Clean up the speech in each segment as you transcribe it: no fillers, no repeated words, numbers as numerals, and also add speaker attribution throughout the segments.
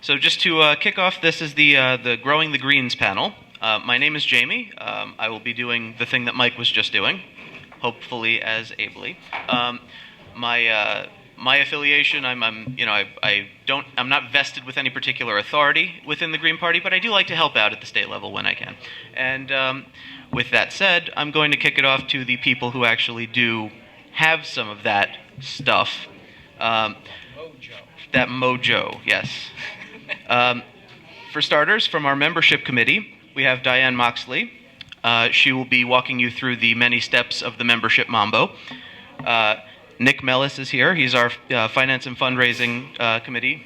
Speaker 1: So just to kick off, this is the Growing the Greens panel. My name is Jamie. I will be doing the thing that Mike was just doing, hopefully as ably. My affiliation, I'm not vested with any particular authority within the Green Party, but I do like to help out at the state level when I can. And with that said, I'm going to kick it off to the people who actually do have some of that stuff. Mojo. That mojo, yes. For starters, from our membership committee, we have Diane Moxley. She will be walking you through the many steps of the membership mambo. Nick Mellis is here. He's our Finance and Fundraising Committee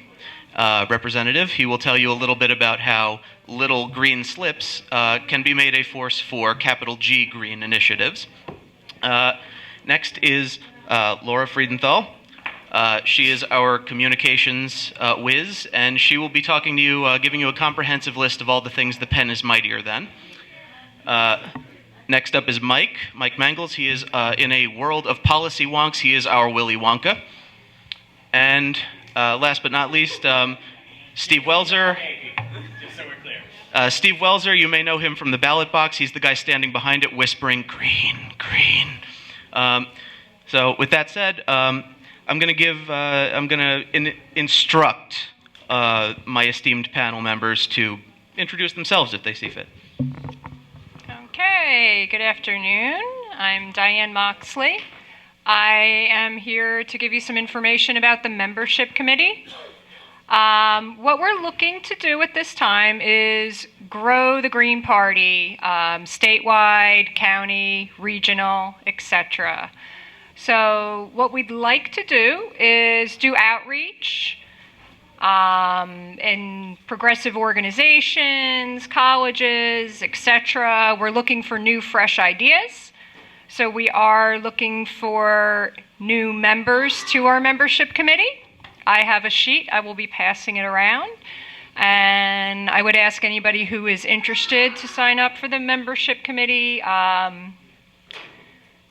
Speaker 1: representative. He will tell you a little bit about how little green slips can be made a force for capital G green initiatives. Next is Lora Friedenthal. She is our communications whiz, and she will be talking to you, giving you a comprehensive list of all the things the pen is mightier than. Next up is Mike Mangels. He is in a world of policy wonks. He is our Willy Wonka. And last but not least, Steve Welzer.
Speaker 2: Just so we're clear.
Speaker 1: Steve Welzer, you may know him from the ballot box. He's the guy standing behind it whispering, green, green. So with that said, I'm going to instruct my esteemed panel members to introduce themselves if they see fit.
Speaker 3: Okay, good afternoon. I'm Diane Moxley. I am here to give you some information about the membership committee. What we're looking to do at this time is grow the Green Party, statewide, county, regional, etc. So what we'd like to do is do outreach in progressive organizations, colleges, etc. We're looking for new, fresh ideas. So we are looking for new members to our membership committee. I have a sheet. I will be passing it around. And I would ask anybody who is interested to sign up for the membership committee.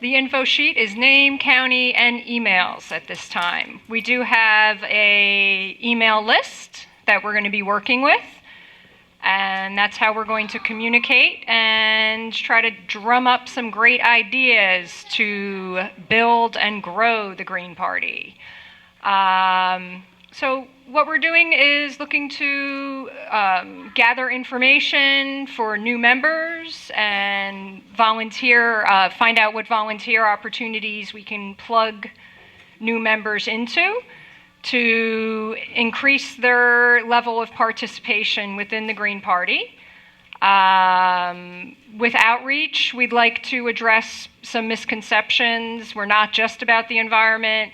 Speaker 3: The info sheet is name, county, and emails at this time. We do have an email list that we're going to be working with, and that's how we're going to communicate and try to drum up some great ideas to build and grow the Green Party. So what we're doing is looking to gather information for new members and find out what volunteer opportunities we can plug new members into to increase their level of participation within the Green Party. With outreach, we'd like to address some misconceptions. We're not just about the environment.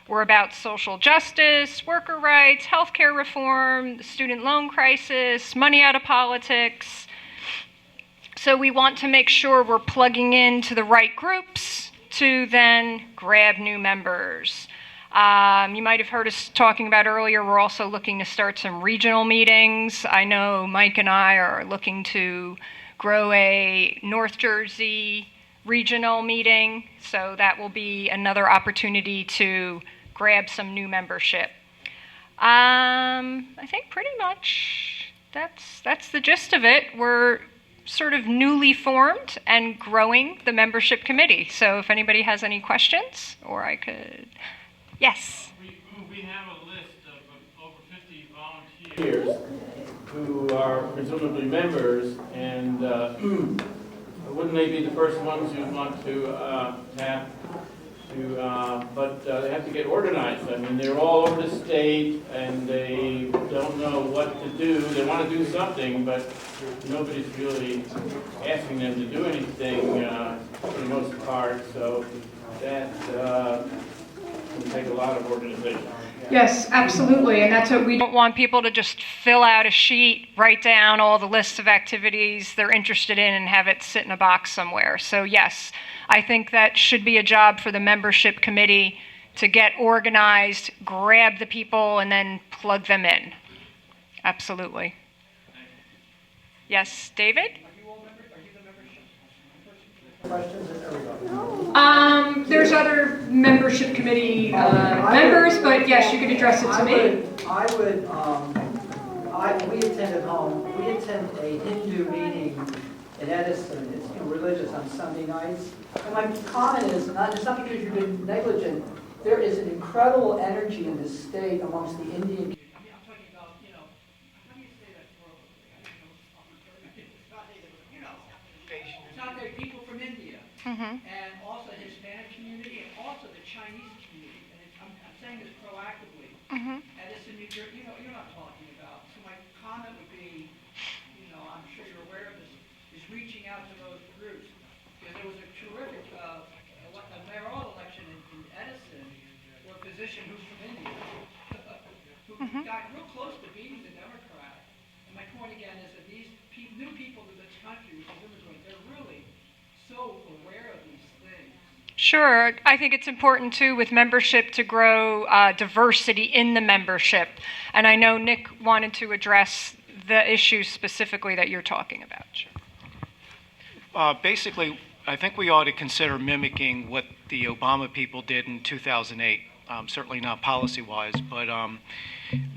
Speaker 3: We're about social justice, worker rights, healthcare reform, the student loan crisis, money out of politics. So we want to make sure we're plugging into the right groups to then grab new members. You might have heard us talking about earlier, we're also looking to start some regional meetings. I know Mike and I are looking to grow a North Jersey regional meeting, so that will be another opportunity to grab some new membership. I think pretty much that's the gist of it. We're sort of newly formed and growing the membership committee. So if anybody has any questions, or I could, yes.
Speaker 2: We have a list of over 50 volunteers who are presumably members, and wouldn't they be the first ones you'd want to tap? But they have to get organized. I mean, they're all over the state, and they don't know what to do. They want to do something, but nobody's really asking them to do anything for the most part. So that can take a lot of organization.
Speaker 3: Yes, absolutely, and that's what we don't want people to just fill out a sheet, write down all the lists of activities they're interested in, and have it sit in a box somewhere. So yes, I think that should be a job for the membership committee to get organized, grab the people, and then plug them in. Absolutely. Yes, David? There's other membership committee members, but yes, you could address it to me.
Speaker 4: I would when we attended home, we attend a Hindu meeting in Edison. It's religious on Sunday nights. And my comment is, it's not because you've been negligent. There is an incredible energy in this state amongst the Indian. I'm talking about, how do you say that for? It's not there, people from India, and also the Hispanic community, and also the Chinese community. And I'm saying this proactively. Edison, New Jersey, you're not talking about. So my comment would be, I'm sure you're aware of this, is reaching out to those groups. Because there was a terrific a mayoral election in Edison for a physician who's from India, who got real close to beating the Democrat. And my point again is that these new people to this country, which is immigrants, they're really so aware of these things.
Speaker 3: Sure. I think it's important, too, with membership to grow diversity in the membership. And I know Nick wanted to address the issues specifically that you're talking about.
Speaker 5: Basically, I think we ought to consider mimicking what the Obama people did in 2008. Certainly not policy-wise, but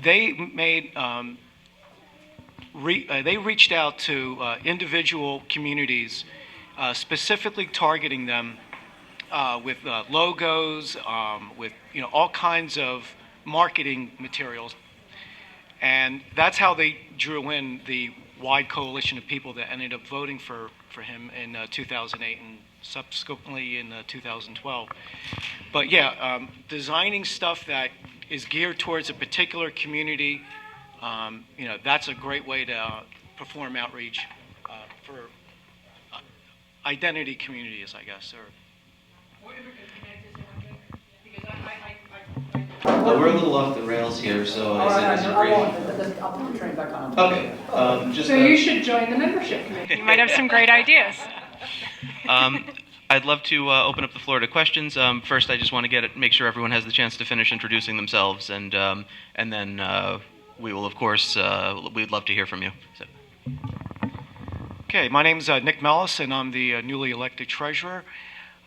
Speaker 5: they made they reached out to individual communities, specifically targeting them with logos, with all kinds of marketing materials, and that's how they drew in the wide coalition of people that ended up voting for him in 2008 and subsequently in 2012. But yeah, designing stuff that is geared towards a particular community, that's a great way to perform outreach for identity communities, I guess.
Speaker 1: We're a little off the rails here, so
Speaker 4: All right, I'll put the train back on.
Speaker 1: Okay.
Speaker 3: So you should join the membership committee. You might have some great ideas.
Speaker 1: I'd love to open up the floor to questions. First, I just want to make sure everyone has the chance to finish introducing themselves, and then we will, of course, we'd love to hear from you. So.
Speaker 5: Okay, my name's Nick Mellis, and I'm the newly elected treasurer.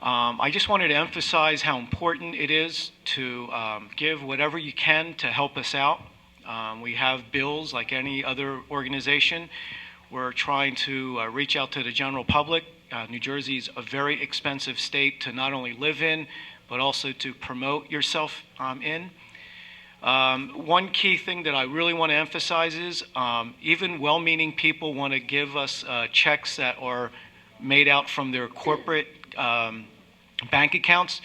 Speaker 5: I just wanted to emphasize how important it is to give whatever you can to help us out. We have bills like any other organization. We're trying to reach out to the general public. New Jersey's a very expensive state to not only live in, but also to promote yourself in. One key thing that I really want to emphasize is even well-meaning people want to give us checks that are made out from their corporate bank accounts.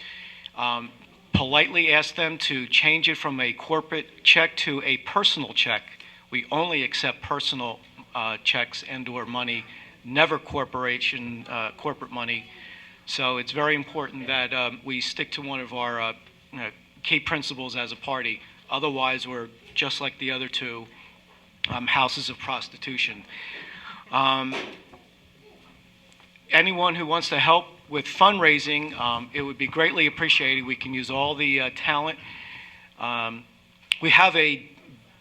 Speaker 5: Politely ask them to change it from a corporate check to a personal check. We only accept personal checks and/or money, never corporate money. So it's very important that we stick to one of our key principles as a party. Otherwise, we're just like the other two houses of prostitution. Anyone who wants to help with fundraising, it would be greatly appreciated. We can use all the talent. We have a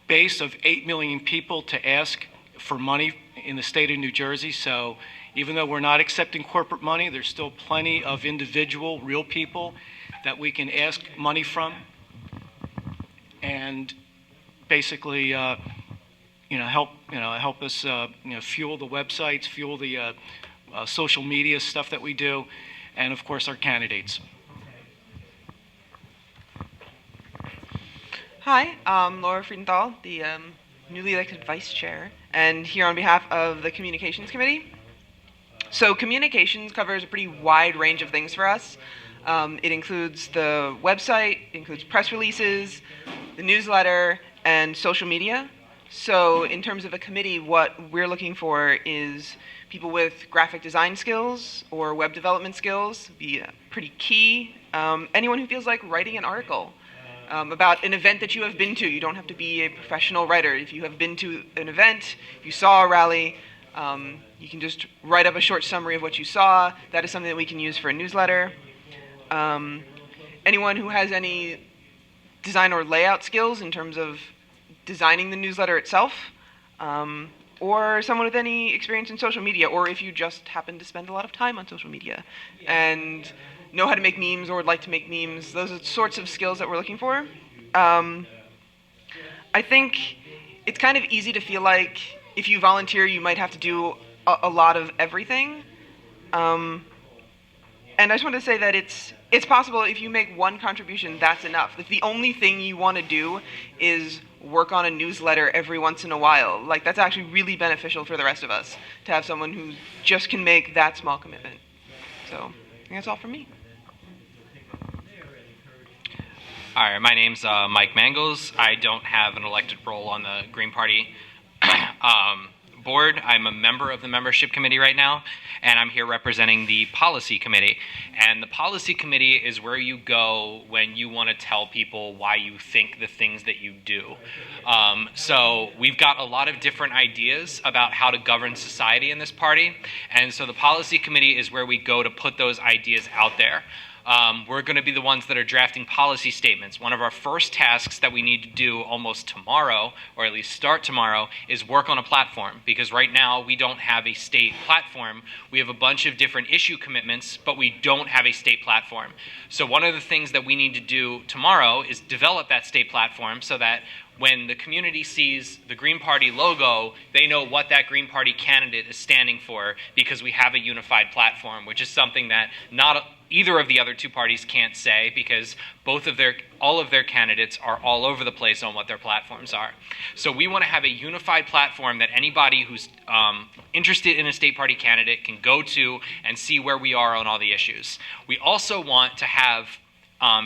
Speaker 5: base of 8 million people to ask for money in the state of New Jersey, so even though we're not accepting corporate money, there's still plenty of individual, real people that we can ask money from, and basically, help us, fuel the websites, fuel the social media stuff that we do, and of course our candidates.
Speaker 6: Hi, I'm Lora, the newly elected vice chair, and here on behalf of the communications committee. So communications covers a pretty wide range of things for us. It includes the website, it includes press releases, the newsletter, and social media. So in terms of a committee, what we're looking for is people with graphic design skills or web development skills, be pretty key. Anyone who feels like writing an article about an event that you have been to. You don't have to be a professional writer. If you have been to an event, if you saw a rally, you can just write up a short summary of what you saw. That is something that we can use for a newsletter. Anyone who has any design or layout skills in terms of designing the newsletter itself, or someone with any experience in social media, or if you just happen to spend a lot of time on social media and know how to make memes or would like to make memes. Those are the sorts of skills that we're looking for. I think it's kind of easy to feel like if you volunteer, you might have to do a lot of everything. And I just want to say that it's possible if you make one contribution, that's enough. If the only thing you want to do is work on a newsletter every once in a while, like that's actually really beneficial for the rest of us to have someone who just can make that small commitment. So I think that's all from me.
Speaker 7: All right, my name's Mike Mangles. I don't have an elected role on the Green Party board. I'm a member of the membership committee right now, and I'm here representing the policy committee. And the policy committee is where you go when you want to tell people why you think the things that you do. So we've got a lot of different ideas about how to govern society in this party, and so the policy committee is where we go to put those ideas out there. We're going to be the ones that are drafting policy statements. One of our first tasks that we need to do almost tomorrow, or at least start tomorrow, is work on a platform. Because right now we don't have a state platform. We have a bunch of different issue commitments, but we don't have a state platform. So one of the things that we need to do tomorrow is develop that state platform so that when the community sees the Green Party logo, they know what that Green Party candidate is standing for, because we have a unified platform, which is something that either of the other two parties can't say, because all of their candidates are all over the place on what their platforms are. So we want to have a unified platform that anybody who's interested in a state party candidate can go to and see where we are on all the issues. We also want to have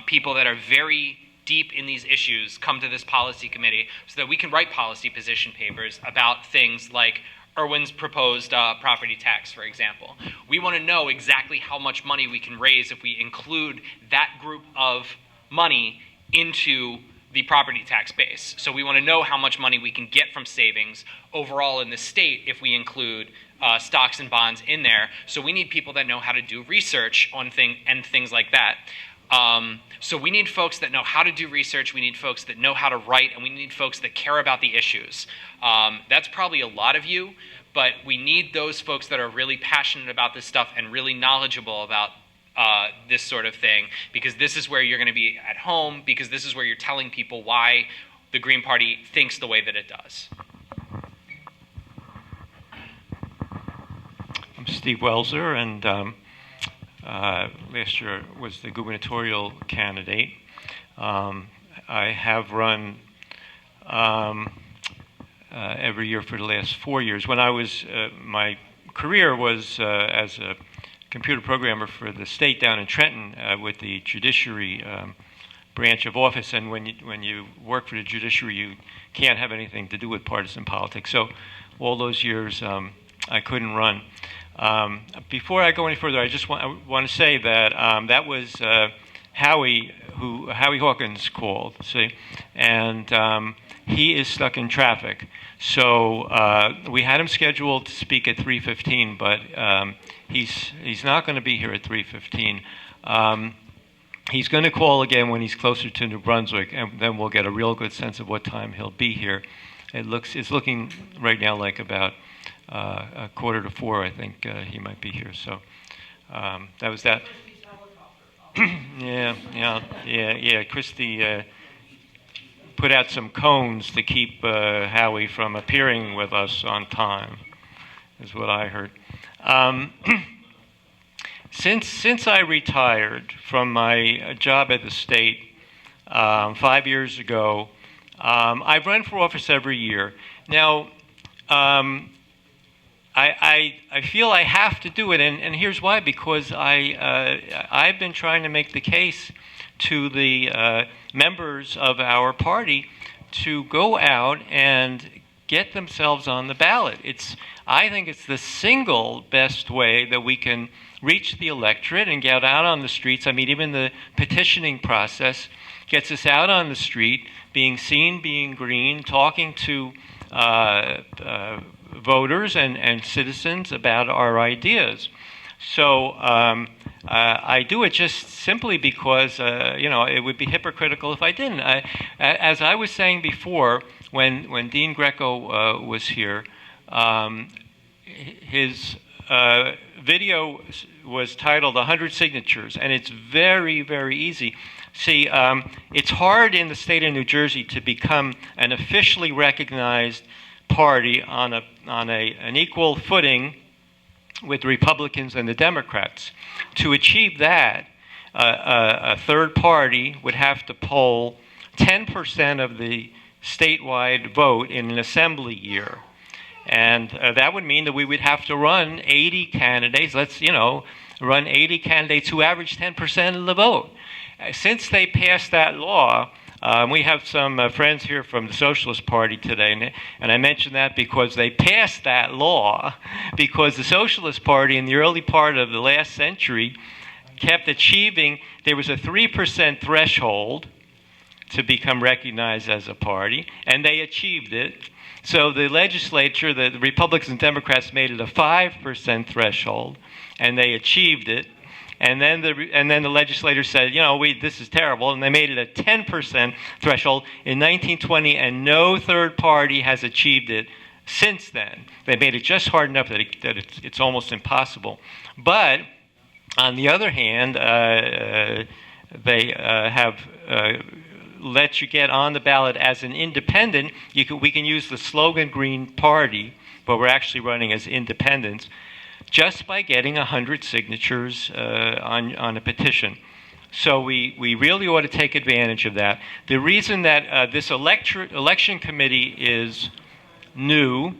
Speaker 7: people that are very deep in these issues come to this policy committee so that we can write policy position papers about things like Irwin's proposed property tax, for example. We want to know exactly how much money we can raise if we include that group of money into the property tax base. So we want to know how much money we can get from savings overall in the state if we include stocks and bonds in there. So we need people that know how to do research on things like that. So we need folks that know how to do research, we need folks that know how to write, and we need folks that care about the issues. That's probably a lot of you, but we need those folks that are really passionate about this stuff and really knowledgeable about this sort of thing, because this is where you're going to be at home, because this is where you're telling people why the Green Party thinks the way that it does.
Speaker 8: I'm Steve Welser, and last year was the gubernatorial candidate. I have run every year for the last 4 years. When I was, my career was as a computer programmer for the state down in Trenton with the judiciary branch of office. And when you work for the judiciary, you can't have anything to do with partisan politics. So all those years, I couldn't run. Before I go any further, I just want to say that that was Howie Hawkins called, see, and he is stuck in traffic. So we had him scheduled to speak at 3:15, but he's not going to be here at 3:15. He's going to call again when he's closer to New Brunswick, and then we'll get a real good sense of what time he'll be here. It's looking right now like about 3:45, I think he might be here. So that was that. Yeah. Christy put out some cones to keep Howie from appearing with us on time, is what I heard. Since I retired from my job at the state 5 years ago, I've run for office every year. Now, I feel I have to do it, and here's why. Because I've been trying to make the case to the members of our party to go out and get themselves on the ballot. I think it's the single best way that we can reach the electorate and get out on the streets. I mean, even the petitioning process gets us out on the street, being seen, being green, talking to voters and citizens about our ideas. So I do it just simply because it would be hypocritical if I didn't. As I was saying before, when Dean Greco was here, his video was titled 100 Signatures, and it's very, very easy. See, it's hard in the state of New Jersey to become an officially recognized party on an equal footing with the Republicans and the Democrats. To achieve that, a third party would have to poll 10% of the statewide vote in an assembly year. And that would mean that we would have to run 80 candidates. Let's, run 80 candidates who average 10% of the vote. Since they passed that law, we have some friends here from the Socialist Party today, and I mention that because they passed that law because the Socialist Party in the early part of the last century kept achieving, there was a 3% threshold to become recognized as a party, and they achieved it. So the legislature, the Republicans and Democrats made it a 5% threshold, and they achieved it. And then the legislators said, this is terrible, and they made it a 10% threshold in 1920, and no third party has achieved it since then. They made it just hard enough that it's almost impossible. But on the other hand, they have let you get on the ballot as an independent. We can use the slogan Green Party, but we're actually running as independents, just by getting 100 signatures on a petition. So we really ought to take advantage of that. The reason that this election committee is new,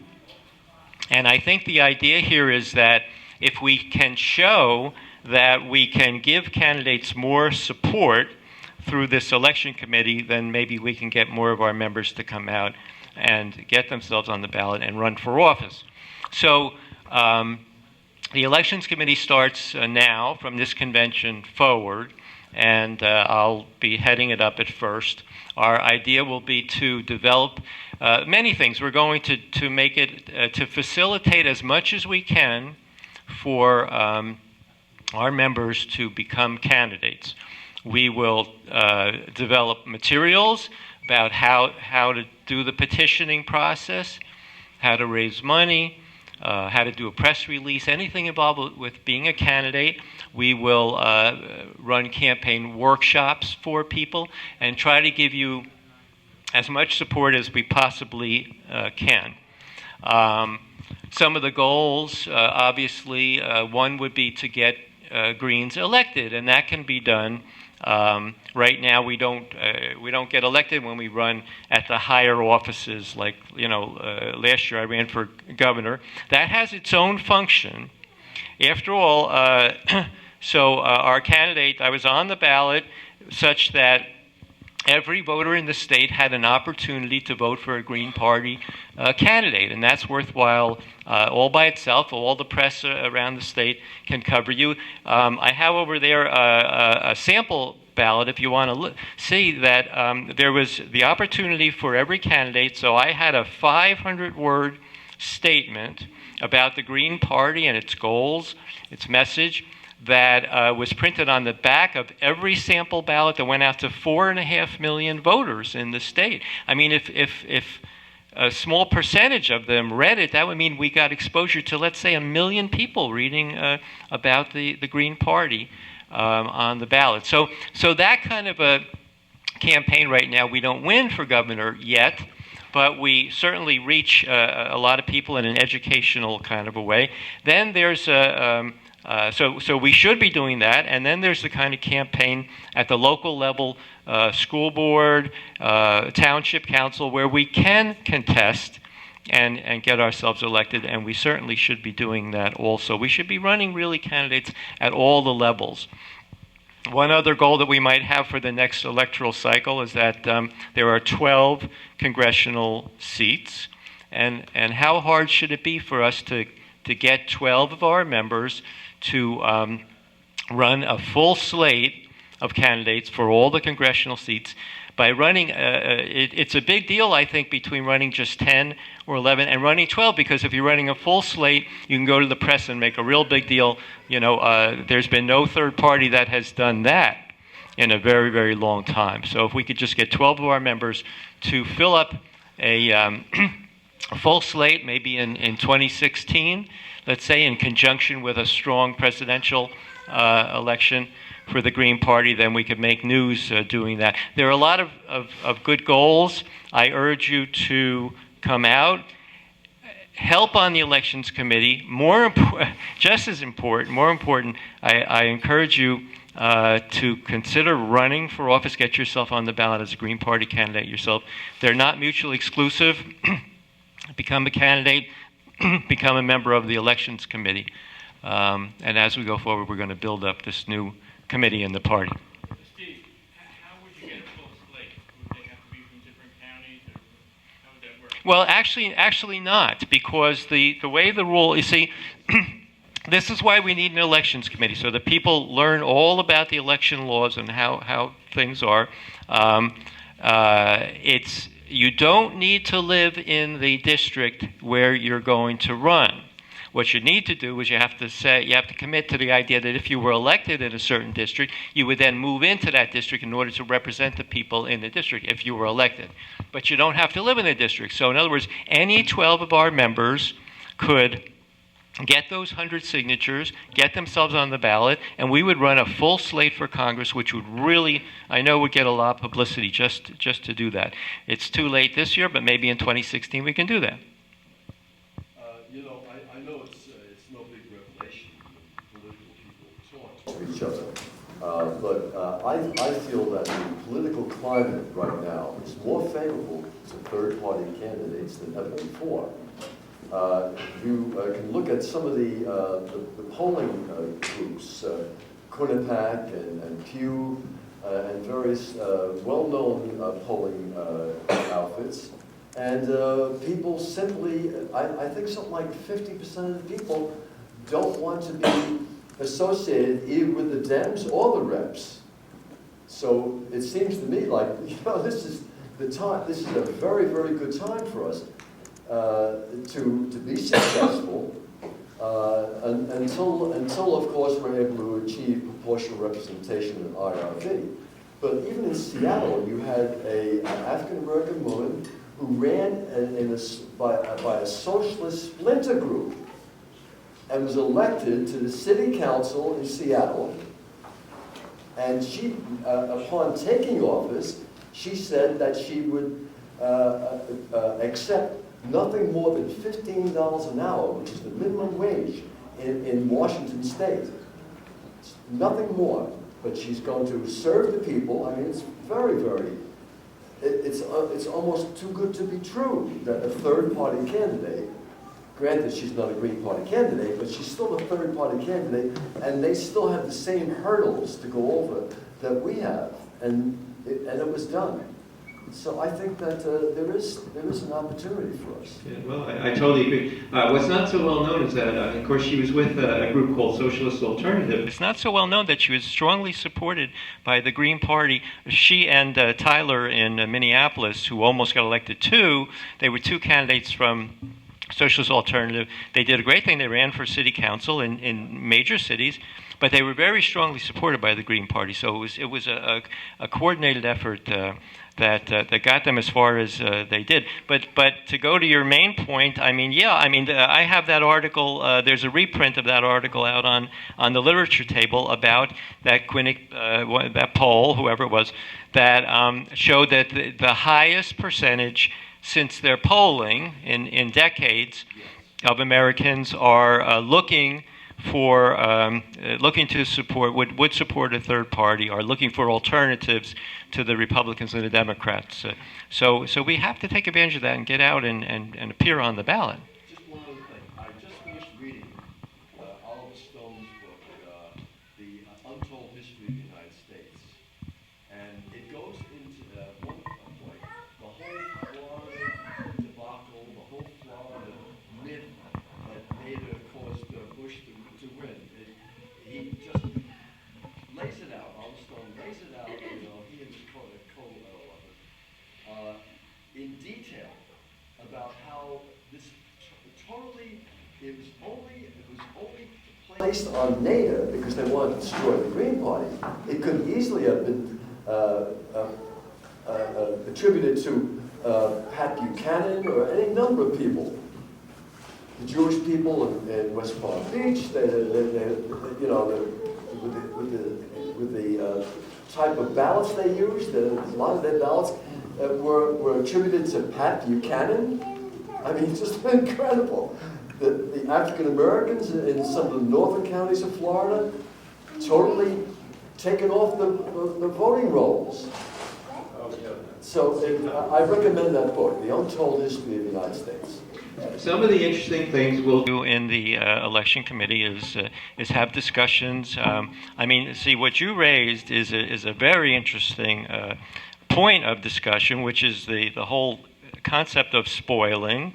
Speaker 8: and I think the idea here is that if we can show that we can give candidates more support through this election committee, then maybe we can get more of our members to come out and get themselves on the ballot and run for office. So the Elections Committee starts now from this convention forward, and I'll be heading it up at first. Our idea will be to develop many things. We're going to make it, to facilitate as much as we can for our members to become candidates. We will develop materials about how to do the petitioning process, how to raise money, how to do a press release, anything involved with being a candidate. We will run campaign workshops for people and try to give you as much support as we possibly can. Some of the goals, obviously, one would be to get Greens elected, and that can be done. Right now, we don't get elected when we run at the higher offices. Like last year I ran for governor. That has its own function. After all, so our candidate, I was on the ballot such that every voter in the state had an opportunity to vote for a Green Party candidate, and that's worthwhile all by itself. All the press around the state can cover you. I have over there a sample ballot if you want to see that there was the opportunity for every candidate. So I had a 500-word statement about the Green Party and its goals, its message, that was printed on the back of every sample ballot that went out to 4.5 million voters in the state. I mean, if a small percentage of them read it, that would mean we got exposure to, let's say, 1 million people reading about the Green Party on the ballot. So that kind of a campaign right now, we don't win for governor yet, but we certainly reach a lot of people in an educational kind of a way. Then there's so we should be doing that, and then there's the kind of campaign at the local level, school board, township council, where we can contest and get ourselves elected, and we certainly should be doing that also. We should be running really candidates at all the levels. One other goal that we might have for the next electoral cycle is that there are 12 congressional seats, and how hard should it be for us to get 12 of our members to run a full slate of candidates for all the congressional seats by running, it's a big deal, I think, between running just 10 or 11 and running 12, because if you're running a full slate, you can go to the press and make a real big deal. There's been no third party that has done that in a very, very long time. So if we could just get 12 of our members to fill up a full slate, maybe in 2016, let's say, in conjunction with a strong presidential election, for the Green Party, then we could make news doing that. There are a lot of good goals. I urge you to come out. Help on the Elections Committee. Just as important, more important, I encourage you to consider running for office. Get yourself on the ballot as a Green Party candidate yourself. They're not mutually exclusive. Become a candidate, become a member of the Elections Committee. And as we go forward, we're going to build up this new committee in the party.
Speaker 2: Steve, how would you get a full slate? Would they have to be from different counties, or how would that work?
Speaker 8: Well, actually not, because the way the rule, you see, this is why we need an elections committee, so that people learn all about the election laws and how things are. You don't need to live in the district where you're going to run. What you need to do is you have to commit to the idea that if you were elected in a certain district, you would then move into that district in order to represent the people in the district if you were elected. But you don't have to live in the district. So in other words, any 12 of our members could get those 100 signatures, get themselves on the ballot, and we would run a full slate for Congress, which would really, I know, would get a lot of publicity just to do that. It's too late this year, but maybe in 2016 we can do that.
Speaker 9: I know it's no big revelation when political people talk to each other, but I feel that the political climate right now is more favorable to third-party candidates than ever before. You can look at some of the polling groups, Quinnipiac and Pew, and various well-known polling outfits. And people simply, I think something like 50% of the people don't want to be associated either with the Dems or the Reps. So it seems to me like, this is the time, this is a very, very good time for us to be successful until, of course, we're able to achieve proportional representation in IRV. But even in Seattle, you had an African-American woman who ran by a socialist splinter group and was elected to the city council in Seattle. And she, upon taking office, she said that she would accept nothing more than $15 an hour, which is the minimum wage in Washington State. It's nothing more, but she's going to serve the people. I mean, it's very, very, it's almost too good to be true that a third-party candidate, granted she's not a Green Party candidate, but she's still a third-party candidate, and they still have the same hurdles to go over that we have, and it was done. So I think that there is an opportunity for us.
Speaker 8: Yeah, well, I totally agree. What's not so well known is that, of course, she was with a group called Socialist Alternative. It's not so well known that she was strongly supported by the Green Party. She and Tyler in Minneapolis, who almost got elected too, they were two candidates from Socialist Alternative. They did a great thing. They ran for city council in major cities, but they were very strongly supported by the Green Party. So it was a coordinated effort that got them as far as they did. But to go to your main point, I have that article. There's a reprint of that article out on the literature table about that that poll, whoever it was, that showed that the highest percentage since their polling in decades of Americans are looking to support, would support a third party, are looking for alternatives to the Republicans and the Democrats. So we have to take advantage of that and get out and appear on the ballot.
Speaker 9: Just one other thing. I just finished reading Oliver Stone's book, The Untold History of the United States. And it goes into one point, the whole Florida debacle, the whole Florida myth that made caused Bush to win. He just lays it out. Oliver Stone lays it out. He and his co-author in detail about how this totally it was only placed on NATO because they wanted to destroy the Green Party. It could easily have been attributed to Pat Buchanan or any number of people. The Jewish people in West Palm Beach, with the with the type of ballots they used. A lot of their ballots were attributed to Pat Buchanan. I mean, it's just incredible. The African Americans in some of the northern counties of Florida totally taken off the voting rolls. So I recommend that book, The Untold History of the United States.
Speaker 8: Some of the interesting things we'll do in the election committee is have discussions. I mean, see, what you raised is a very interesting point of discussion, which is the whole concept of spoiling.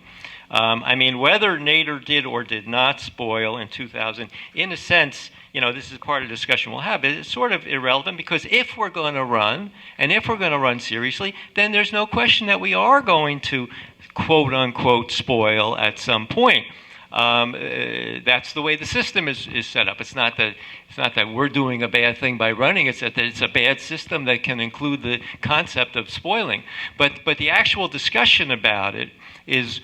Speaker 8: I mean, whether Nader did or did not spoil in 2000, in a sense, you know, this is part of the discussion we'll have, but it's sort of irrelevant because if we're going to run, and if we're going to run seriously, then there's no question that we are going to quote-unquote spoil at some point. That's the way the system is set up. It's not that we're doing a bad thing by running. It's that it's a bad system that can include the concept of spoiling. But the actual discussion about it is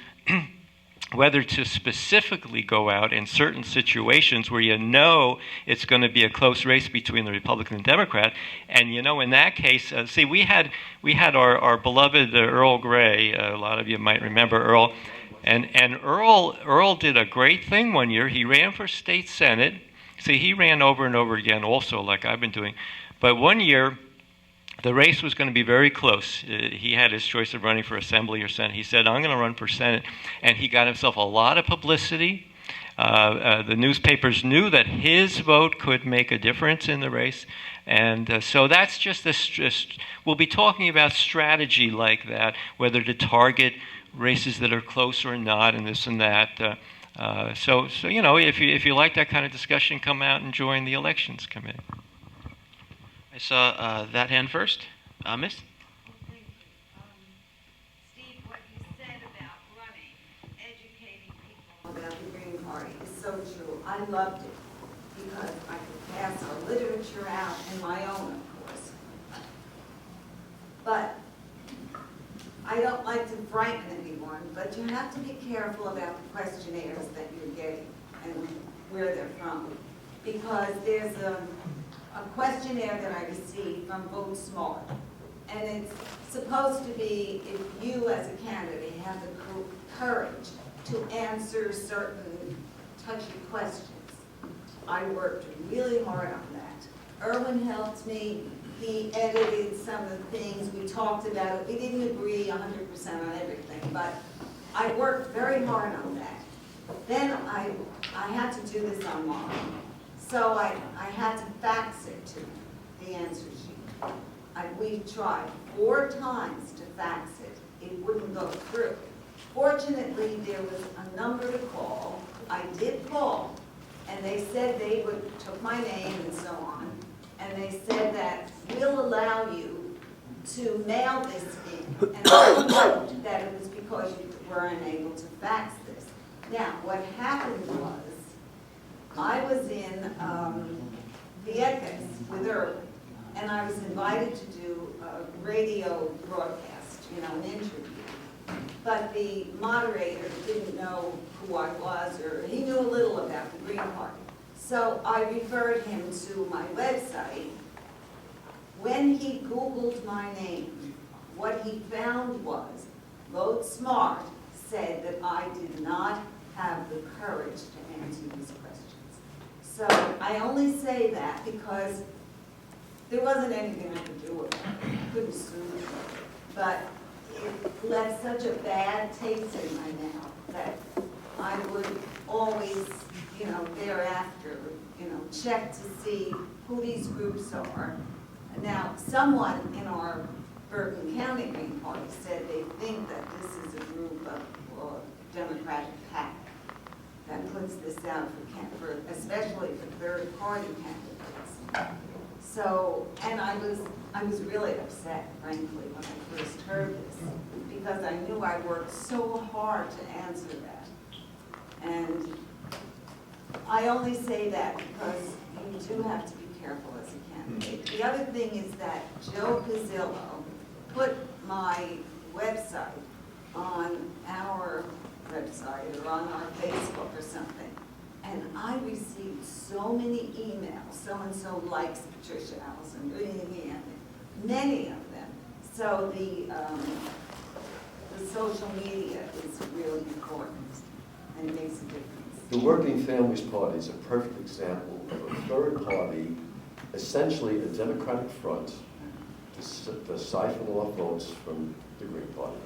Speaker 8: whether to specifically go out in certain situations where you know it's going to be a close race between the Republican and Democrat, and you know in that case, see, we had our beloved Earl Gray. A lot of you might remember Earl, and Earl did a great thing one year. He ran for state senate. See, he ran over and over again, also like I've been doing, but one year. The race was going to be very close. He had his choice of running for assembly or senate. He said, I'm going to run for senate. And he got himself a lot of publicity. The newspapers knew that his vote could make a difference in the race. And so that's just we'll be talking about strategy like that, whether to target races that are close or not, and this and that. So you know, if you like that kind of discussion, come out and join the elections committee.
Speaker 1: I saw that hand first. Miss?
Speaker 10: Thank you. Steve, what you said about running, educating people about the Green Party is so true. I loved it because I could pass our literature out and my own, of course. But I don't like to frighten anyone, but you have to be careful about the questionnaires that you're getting and where they're from. Because there's a questionnaire that I received from Vote Smart, and it's supposed to be if you as a candidate have the courage to answer certain touchy questions. I worked really hard on that. Erwin helped me. He edited some of the things. We talked about it. We didn't agree 100% on everything, but I worked very hard on that. Then I had to do this online. So I had to fax it to him, the answer sheet. We tried 4 times to fax it. It wouldn't go through. Fortunately, there was a number to call. I did call, and they said they took my name and so on, and they said that we'll allow you to mail this in. And I wrote that it was because you were unable to fax this. Now, what happened was, I was in Vieques with Irwin, and I was invited to do a radio broadcast, you know, an interview. But the moderator didn't know who I was, or he knew a little about the Green Party. So I referred him to my website. When he Googled my name, what he found was Vote Smart said that I did not have the courage to answer these questions. So I only say that because there wasn't anything I could do with it. I couldn't sue them. But it left such a bad taste in my mouth that I would always, you know, thereafter, you know, check to see who these groups are. Now, someone in our Bergen County Green Party said they think that this is a group of Democratic PAC that puts this out for especially for third-party candidates. So, and I was really upset, frankly, when I first heard this, because I knew I worked so hard to answer that. And I only say that because you do have to be careful as a candidate. The other thing is that Joe Pizzillo put my website on our website or on our Facebook or something. And I received so many emails, so-and-so likes Patricia Allison, many of them. So the social media is really important and it makes a difference.
Speaker 9: The Working Families Party is a perfect example of a third party, essentially a Democratic front, to siphon off votes from the Green Party.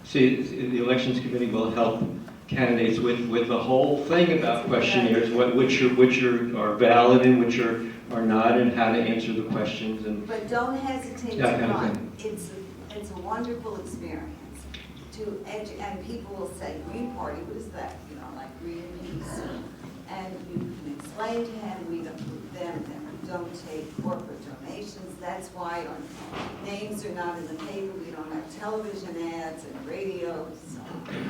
Speaker 8: See, the Elections Committee will help candidates with the whole thing about questionnaires, which are valid and which are not, and how to answer the questions. And
Speaker 10: but don't hesitate
Speaker 8: that
Speaker 10: to
Speaker 8: kind of
Speaker 10: run.
Speaker 8: thing.
Speaker 10: It's a wonderful experience. And people will say, Green Party, what is that? You know, like Greenpeace. And you can explain to him, we don't take corporate donations. That's why our names are not in the paper. We don't have television ads and radio. So.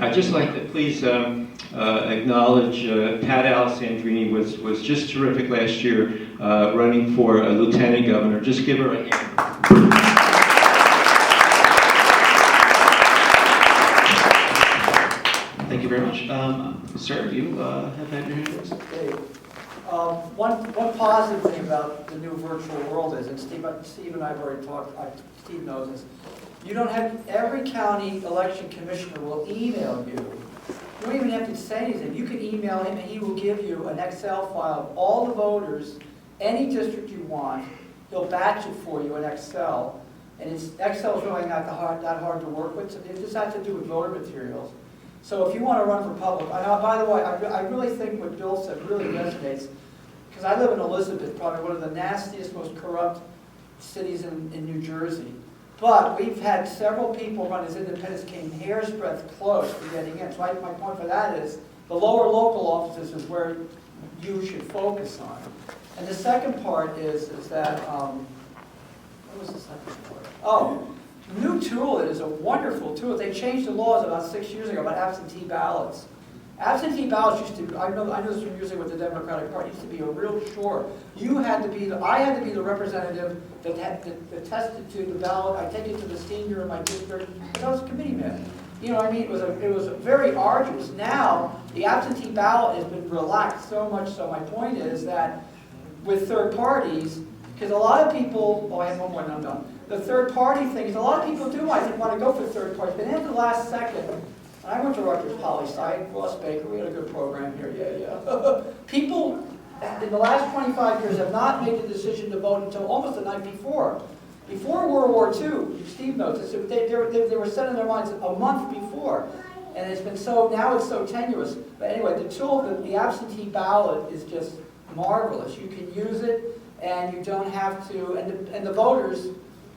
Speaker 8: I'd just like to please acknowledge Pat Alessandrini was just terrific last year running for a lieutenant governor. Just give her a hand.
Speaker 1: Thank you very much. Sir, you have had your hand raised.
Speaker 4: Okay. One positive thing about the new virtual world is, and Steve and I have already talked, Steve knows this, you don't have, every county election commissioner will email you. You don't even have to say anything. You can email him and he will give you an Excel file of all the voters, any district you want. He'll batch it for you in Excel. And Excel is really not that hard to work with. So it just has to do with voter materials. So if you want to run for public, by the way, I really think what Bill said really resonates, because I live in Elizabeth, probably one of the nastiest, most corrupt cities in New Jersey. But we've had several people run as independents came hair's breadth close to getting in. So my point for that is the lower local offices is where you should focus on. And the second part is that, what was the second part? Oh. The new tool is a wonderful tool. They changed the laws about 6 years ago about absentee ballots. Absentee ballots used to, I know this from using with the Democratic Party, used to be a real chore. I had to be the representative that attested to the ballot. I take it to the senior in my district. I was a committeeman. You know what I mean? It was very arduous. Now, the absentee ballot has been relaxed so much so my point is that with third parties, because a lot of people, I have one more and I'm done. The third party thing is a lot of people do, I think, want to go for third parties, but in the last second, and I went to Rutgers Poli-Sci, Ross Baker, we had a good program here, yeah. People in the last 25 years have not made the decision to vote until almost the night before. Before World War II, Steve knows this, they were set in their minds a month before. And it's been now it's so tenuous. But anyway, the tool, the absentee ballot is just marvelous. You can use it, and you don't have to, and the voters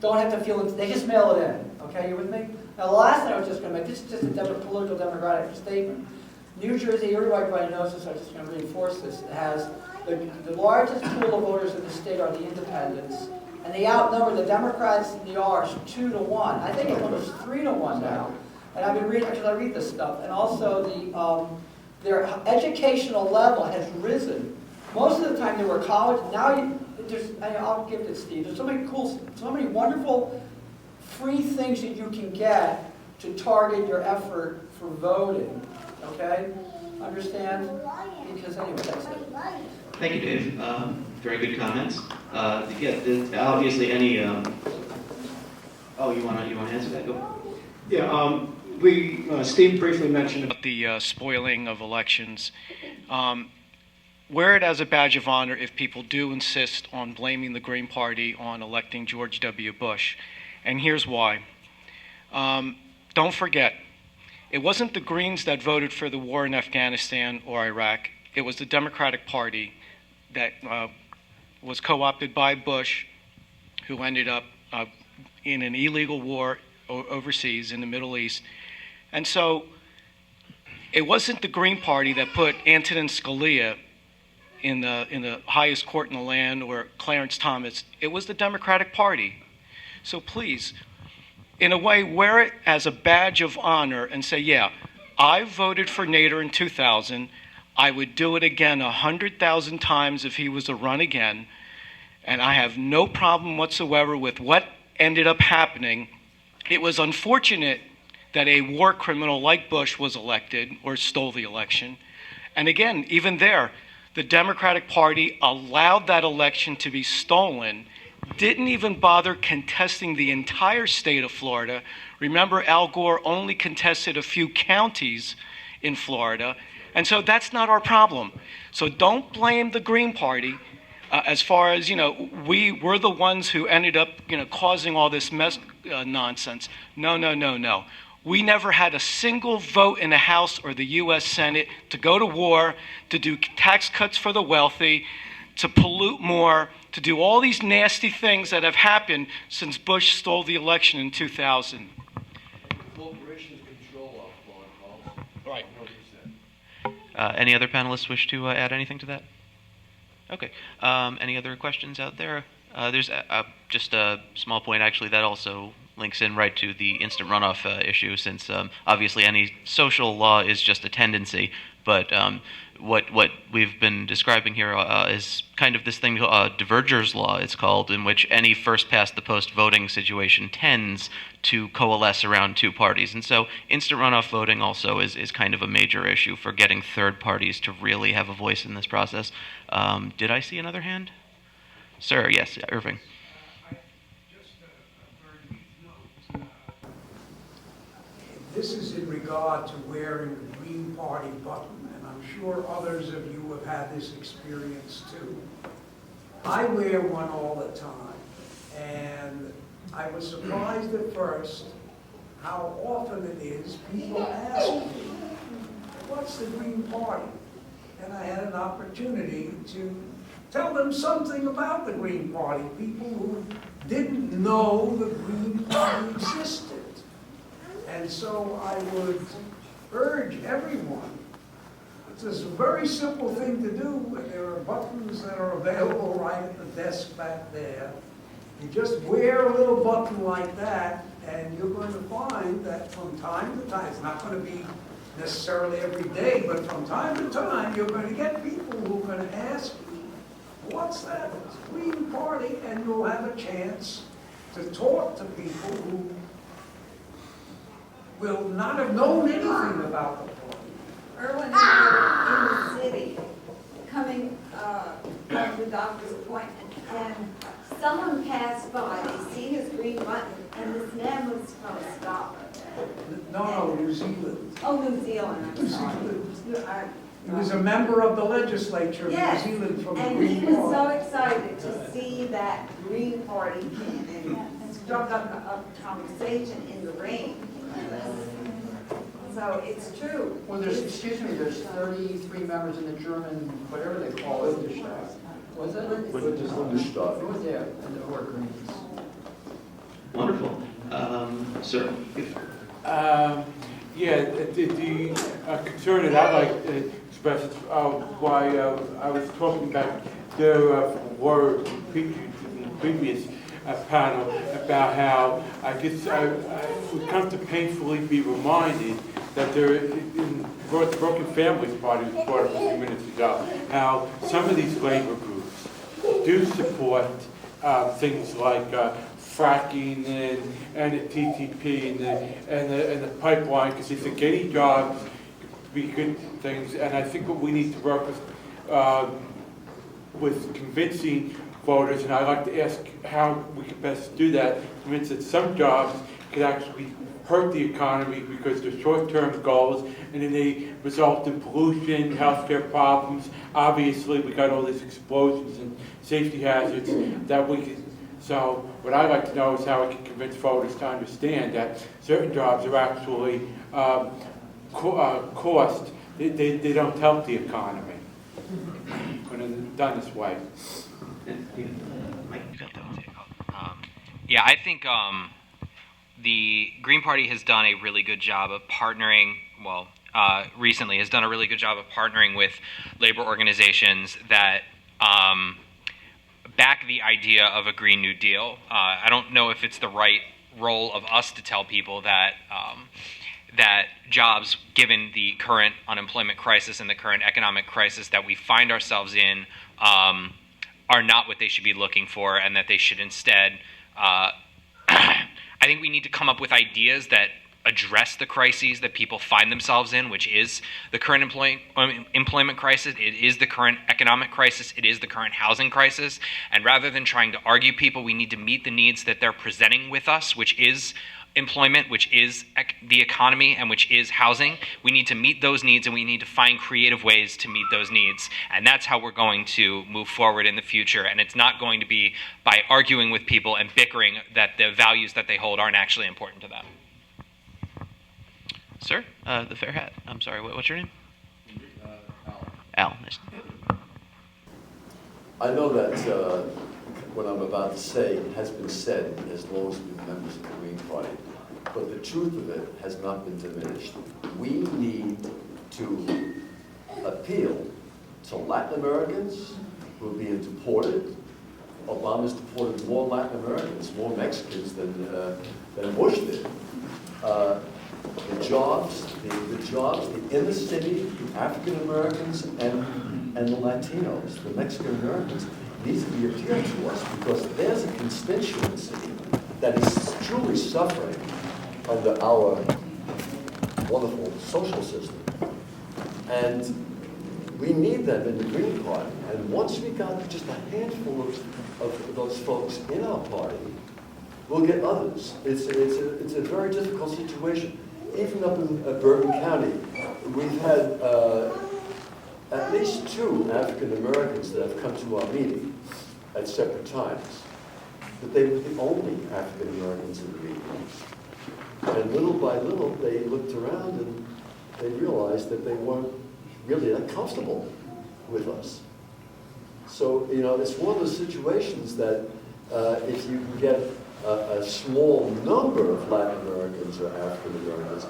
Speaker 4: don't have to feel it, they just mail it in. Okay, you with me? Now the last thing I was just going to make, this is just a political democratic statement. New Jersey, everybody knows this, I'm just going to reinforce this, it has the largest pool of voters in the state are the independents, and they outnumber the Democrats and the R's 2-1. I think it's almost 3-1 now. And I've been reading, actually I read this stuff, and also their educational level has risen. Most of the time they were college, now I'll give it to Steve. There's so many wonderful free things that you can get to target your effort for voting. Okay? Understand? Because anyway, that's it.
Speaker 1: Thank you, Dave. Very good comments. Obviously any. Oh, you want to answer that? Go.
Speaker 5: Yeah. Steve briefly mentioned about the spoiling of elections. Wear it as a badge of honor if people do insist on blaming the Green Party on electing George W. Bush. And here's why. Don't forget, it wasn't the Greens that voted for the war in Afghanistan or Iraq. It was the Democratic Party that was co-opted by Bush, who ended up in an illegal war overseas in the Middle East. And so it wasn't the Green Party that put Antonin Scalia in the highest court in the land, or Clarence Thomas. It was the Democratic Party. So please, in a way, wear it as a badge of honor and say, yeah, I voted for Nader in 2000. I would do it again 100,000 times if he was to run again. And I have no problem whatsoever with what ended up happening. It was unfortunate that a war criminal like Bush was elected or stole the election. And again, even there, the Democratic Party allowed that election to be stolen, didn't even bother contesting the entire state of Florida. Remember, Al Gore only contested a few counties in Florida. And so that's not our problem. So don't blame the Green Party as far as, we're the ones who ended up, causing all this mess, nonsense. No. We never had a single vote in the House or the U.S. Senate to go to war, to do tax cuts for the wealthy, to pollute more, to do all these nasty things that have happened since Bush stole the election in 2000.
Speaker 9: Corporations control our foreign policy.
Speaker 5: Right.
Speaker 9: 100%.
Speaker 1: Any other panelists wish to add anything to that? Okay. Any other questions out there? There's just a small point, actually, that also links in right to the instant runoff issue, since obviously any social law is just a tendency, but what we've been describing here is kind of this thing, diverger's law, it's called, in which any first-past-the-post voting situation tends to coalesce around two parties. And so instant runoff voting also is kind of a major issue for getting third parties to really have a voice in this process. Did I see another hand? Sir, yes, Irving.
Speaker 11: This is in regard to wearing the Green Party button, and I'm sure others of you have had this experience too. I wear one all the time, and I was surprised at first how often it is people ask me, what's the Green Party? And I had an opportunity to tell them something about the Green Party, people who didn't know the Green Party existed. And so I would urge everyone, it's a very simple thing to do, and there are buttons that are available right at the desk back there. You just wear a little button like that, and you're going to find that from time to time, it's not going to be necessarily every day, but from time to time, you're going to get people who are going to ask you, what's that? It's a Green Party, and you'll have a chance to talk to people who will not have known anything about the party.
Speaker 10: Erwin, in the city, coming from the doctor's appointment, and someone passed by, they see his green button, and this man was from Scotland.
Speaker 11: No, New Zealand.
Speaker 10: Oh, New Zealand, I'm
Speaker 11: New
Speaker 10: sorry.
Speaker 11: Zealand. He was a member of the legislature of
Speaker 10: Yes,
Speaker 11: New Zealand from the
Speaker 10: and he
Speaker 11: Green
Speaker 10: was so
Speaker 11: Party.
Speaker 10: excited to see that Green Party and struck up a conversation in the rain. So it's true.
Speaker 4: Well, there's 33 members in the German, whatever they call it. Was it?
Speaker 9: Bundestag.
Speaker 4: It was there, and the word Greens.
Speaker 1: Wonderful. Sir?
Speaker 2: Yeah, the concern that I'd like to express is why I was talking about there were previous panel about how I guess we come to painfully be reminded that there, in Broken Families Party was brought up a few minutes ago, how some of these labor groups do support things like fracking and the TTP and the pipeline, because they think any jobs be good things. And I think what we need to work with convincing voters, and I'd like to ask how we can best do that, convince that some jobs could actually hurt the economy because they're short-term goals, and then they result in pollution, healthcare problems. Obviously, we got all these explosions and safety hazards that we can. So what I'd like to know is how we can convince voters to understand that certain jobs are actually cost. They don't help the economy when they're done this way.
Speaker 7: Yeah, I think the Green Party has done a really good job of partnering, recently has done a really good job of partnering with labor organizations that back the idea of a Green New Deal. I don't know if it's the right role of us to tell people that that jobs, given the current unemployment crisis and the current economic crisis that we find ourselves in, are not what they should be looking for, and that they should instead, I think we need to come up with ideas that address the crises that people find themselves in, which is the current employment crisis, it is the current economic crisis, it is the current housing crisis. And rather than trying to argue people, we need to meet the needs that they're presenting with us, which is employment, which is the economy, and which is housing. We need to meet those needs, and we need to find creative ways to meet those needs. And that's how we're going to move forward in the future. And it's not going to be by arguing with people and bickering that the values that they hold aren't actually important to them.
Speaker 1: Sir, the fair hat. I'm sorry, what's your name? Al. Nice.
Speaker 9: I know that what I'm about to say has been said as long as we've been members of the Green Party, but the truth of it has not been diminished. We need to appeal to Latin Americans who are being deported. Obama's deported more Latin Americans, more Mexicans than Bush did. The jobs, the inner city African Americans and the Latinos, the Mexican Americans, needs to be appealed to us because there's a constituency that is truly suffering under our wonderful social system. And we need them in the Green Party. And once we got just a handful of those folks in our party, we'll get others. It's a very difficult situation. Even up in Bergen County, we've had at least 2 African Americans that have come to our meeting at separate times. But they were the only African Americans in the meetings. And little by little, they looked around and they realized that they weren't really that comfortable with us. So, you know, it's one of those situations that if you can get a small number of Latin Americans or African Americans,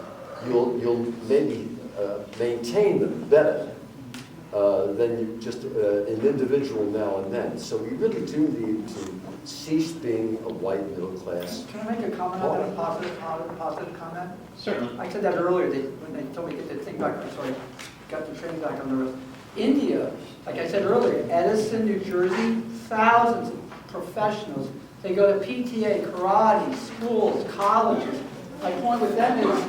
Speaker 9: you'll maybe maintain them better than you just an individual now and then. So we really do need to cease being a white middle class.
Speaker 4: Can I make a comment on that, a positive comment?
Speaker 1: Certainly.
Speaker 4: I said that earlier, when they told me to get the thing back, got the train back on the road. India, like I said earlier, Edison, New Jersey, thousands of professionals. They go to PTA, karate, schools, colleges. My point with them is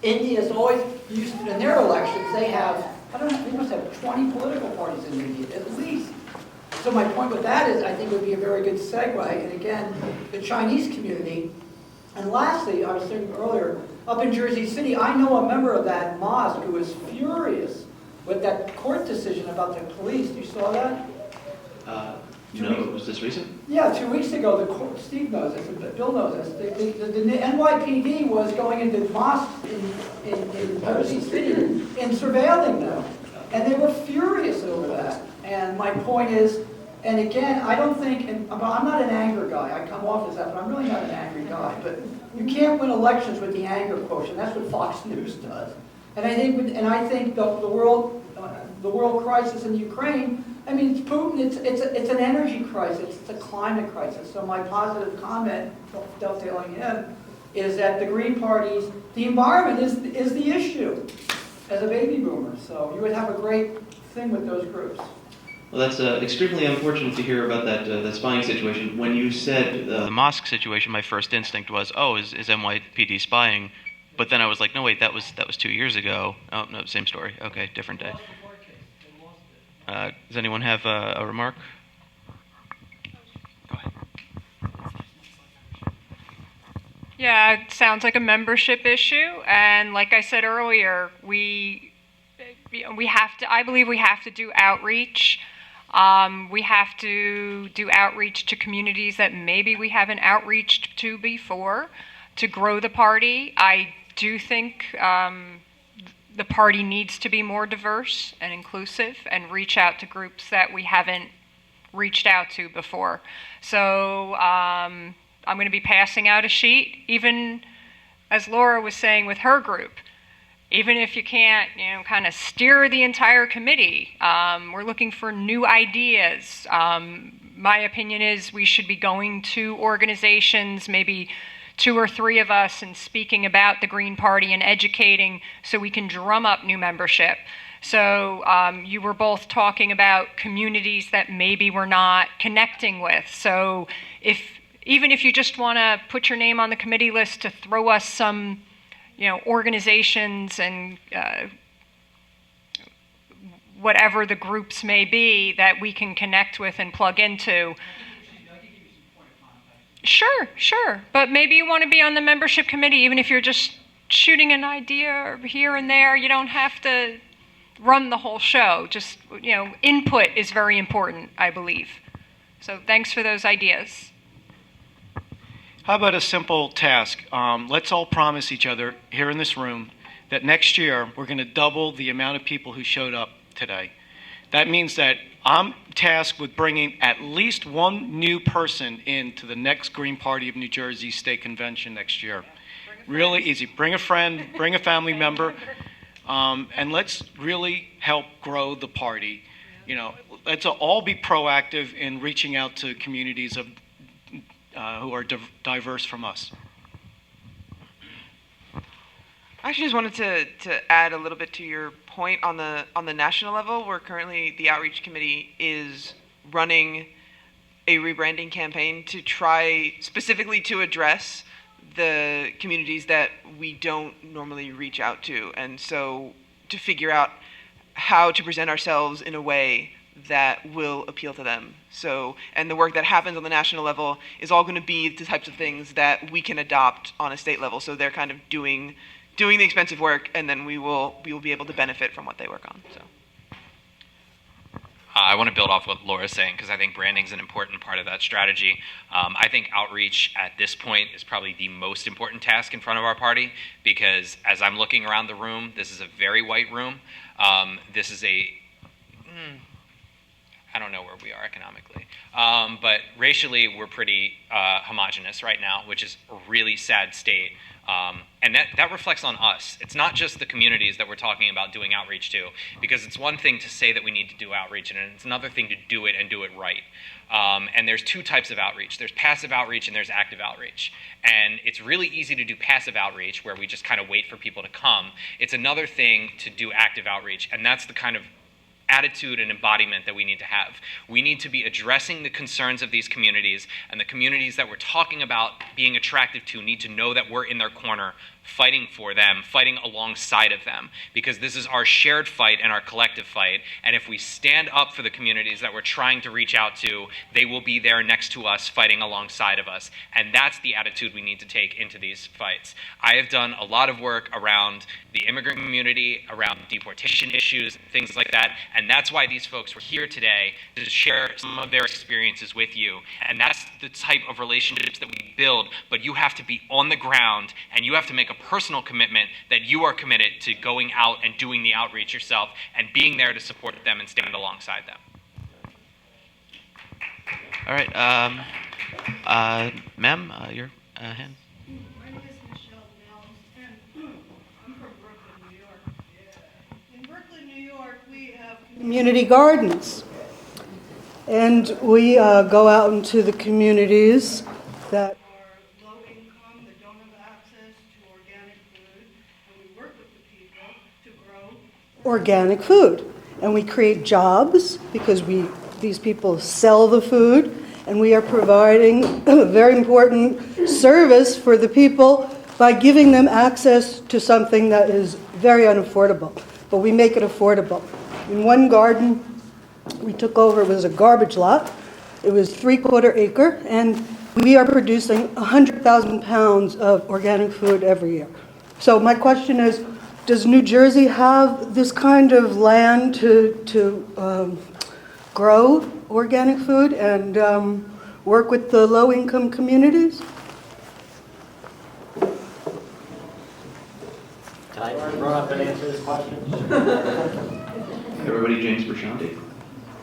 Speaker 4: India's always used to, in their elections, they have, I don't know, they must have 20 political parties in India, at least. So my point with that is I think it would be a very good segue. And again, the Chinese community. And lastly, I was saying earlier, up in Jersey City, I know a member of that mosque who was furious with that court decision about the police. You saw that?
Speaker 1: No, was this recent?
Speaker 4: Yeah, 2 weeks ago, the court, Steve knows this, Bill knows this, the NYPD was going into mosques in Jersey City and surveilling them. And they were furious over that. And my point is, and again, I don't think, and I'm not an anger guy, I come off as that, but I'm really not an angry guy. But you can't win elections with the anger quotient. That's what Fox News does. And I think the world crisis in Ukraine, I mean, it's Putin, it's an energy crisis, it's a climate crisis. So my positive comment, dovetailing him, is that the Green Party's, the environment is the issue as a baby boomer. So you would have a great thing with those groups.
Speaker 1: Well, that's extremely unfortunate to hear about that spying situation. When you said the mosque situation, my first instinct was, oh, is NYPD spying? But then I was like, no, wait, that was 2 years ago. Oh, no, same story. Okay, different day. Does anyone have a remark? Go ahead.
Speaker 3: Yeah, it sounds like a membership issue, and like I said earlier, we have to. I believe we have to do outreach. We have to do outreach to communities that maybe we haven't outreached to before to grow the party. I do think the party needs to be more diverse and inclusive and reach out to groups that we haven't reached out to before. So I'm going to be passing out a sheet, even as Lora was saying with her group. Even if you can't, kind of steer the entire committee, we're looking for new ideas. My opinion is we should be going to organizations, maybe 2 or 3 of us, and speaking about the Green Party and educating so we can drum up new membership. So you were both talking about communities that maybe we're not connecting with. So even if you just want to put your name on the committee list to throw us some organizations and whatever the groups may be that we can connect with and plug into. Sure. But maybe you want to be on the membership committee, even if you're just shooting an idea here and there. You don't have to run the whole show. Just, input is very important, I believe. So thanks for those ideas.
Speaker 5: How about a simple task? Let's all promise each other here in this room that next year we're going to double the amount of people who showed up today. That means that I'm tasked with bringing at least one new person into the next Green Party of New Jersey State Convention next year. Really easy. Bring a friend, bring a family member, and let's really help grow the party. Let's all be proactive in reaching out to communities who are diverse from us.
Speaker 6: I actually just wanted to add a little bit to your point on the national level, where currently the outreach committee is running a rebranding campaign to try specifically to address the communities that we don't normally reach out to, and so to figure out how to present ourselves in a way that will appeal to them. So, and the work that happens on the national level is all going to be the types of things that we can adopt on a state level. So they're kind of doing the expensive work, and then we will be able to benefit from what they work on. So.
Speaker 7: I want to build off what Laura's saying, because I think branding is an important part of that strategy. I think outreach at this point is probably the most important task in front of our party, because as I'm looking around the room, this is a very white room. This is I don't know where we are economically, but racially we're pretty homogenous right now, which is a really sad state. And that reflects on us. It's not just the communities that we're talking about doing outreach to, because it's one thing to say that we need to do outreach, and it's another thing to do it and do it right. And there's two types of outreach. There's passive outreach and there's active outreach. And it's really easy to do passive outreach, where we just kind of wait for people to come. It's another thing to do active outreach, and that's the kind of attitude and embodiment that we need to have. We need to be addressing the concerns of these communities, and the communities that we're talking about being attractive to need to know that we're in their corner, fighting for them, fighting alongside of them, because this is our shared fight and our collective fight. And if we stand up for the communities that we're trying to reach out to, they will be there next to us, fighting alongside of us. And that's the attitude we need to take into these fights. I have done a lot of work around the immigrant community, around deportation issues, things like that. And that's why these folks were here today, to share some of their experiences with you. And that's the type of relationships that we build. But you have to be on the ground, and you have to make a personal commitment that you are committed to going out and doing the outreach yourself and being there to support them and stand alongside them.
Speaker 1: All right, ma'am, your hand.
Speaker 12: My name is Michelle Mills, and I'm from Brooklyn, New York. In Brooklyn, New York, we have community gardens. And we go out into the communities that are low income, that don't have access to organic food, and we work with the people to grow organic food. And we create jobs because these people sell the food, and we are providing a very important service for the people by giving them access to something that is very unaffordable. But we make it affordable. In one garden we took over, it was a garbage lot. It was 3/4 acre, and we are producing 100,000 pounds of organic food every year. So my question is, does New Jersey have this kind of land to grow organic food and work with the low-income communities?
Speaker 13: Can I run up and answer this question?
Speaker 1: Everybody, James Bershandi.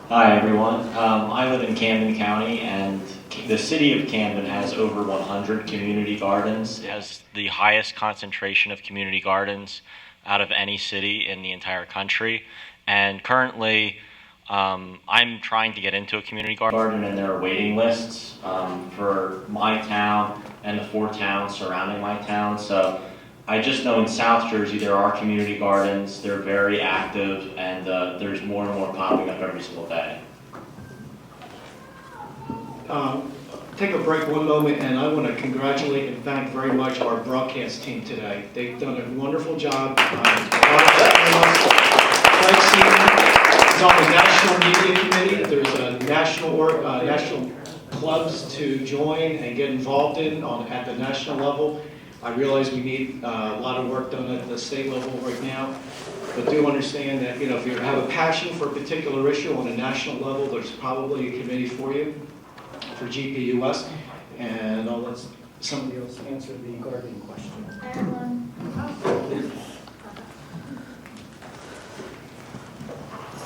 Speaker 13: Hi, everyone. I live in Camden County, and the city of Camden has over 100 community gardens. It has the highest concentration of community gardens out of any city in the entire country. And currently, I'm trying to get into a community garden, and there are waiting lists for my town and the 4 towns surrounding my town. So I just know in South Jersey there are community gardens. They're very active, and there's more and more popping up every single day.
Speaker 5: take a break one moment, and I want to congratulate and thank very much our broadcast team today. They've done a wonderful job. Frank Seaman is on the National Media Committee. There's a national clubs to join and get involved in at the national level. I realize we need a lot of work done at the state level right now, but do understand that, if you have a passion for a particular issue on a national level, there's probably a committee for you, for GPUS, and I'll let somebody else answer the gardening question.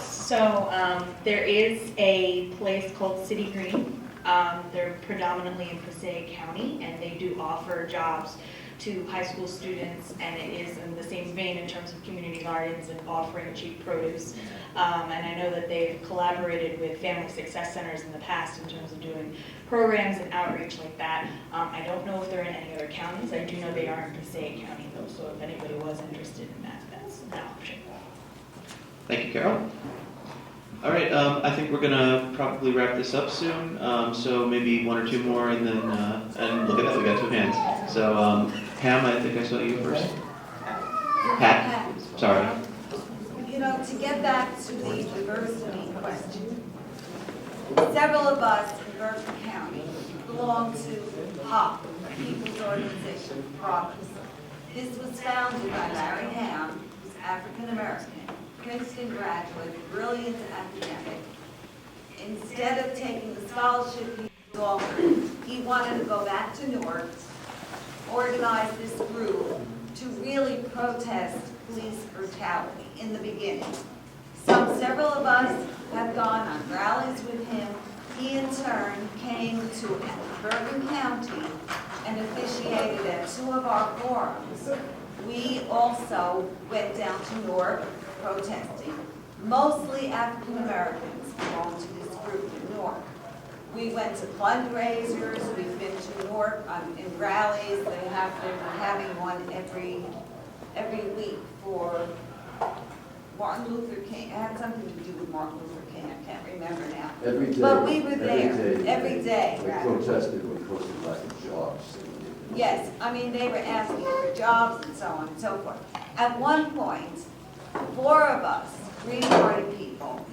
Speaker 14: So there is a place called City Green. They're predominantly in Passaic County, and they do offer jobs to high school students, and it is in the same vein in terms of community gardens and offering cheap produce. And I know that they've collaborated with family success centers in the past in terms of doing programs and outreach like that. I don't know if they're in any other counties. I do know they are in Passaic County, though, so if anybody was interested in that, that's an option.
Speaker 1: Thank you, Carol. All right, I think we're gonna probably wrap this up soon. So maybe one or two more, and then and look at that, we got two hands. So Pam, I think I saw you first. Pat, sorry.
Speaker 10: To get back to the diversity question, several of us in Berkeley County belong to POP, People's Organization Progress. This was founded by Larry Ham, who's African American, Princeton graduate, brilliant academic. Instead of taking the scholarship he offered, he wanted to go back to Newark, organize this group to really protest police brutality in the beginning. Several of us have gone on rallies with him. He in turn came to Bergen County and officiated at two of our forums. We also went down to Newark protesting. Mostly African Americans belong to this group in Newark. We went to fundraisers. We've been to Newark in rallies. They're having one every week for Martin Luther King. It had something to do with Martin Luther King. I can't remember now.
Speaker 9: Every day.
Speaker 10: But we were there. Every day.
Speaker 9: They protested because of lack of jobs.
Speaker 10: Yes, I mean, they were asking for jobs and so on and so forth. At one point, four of us, Green Party people,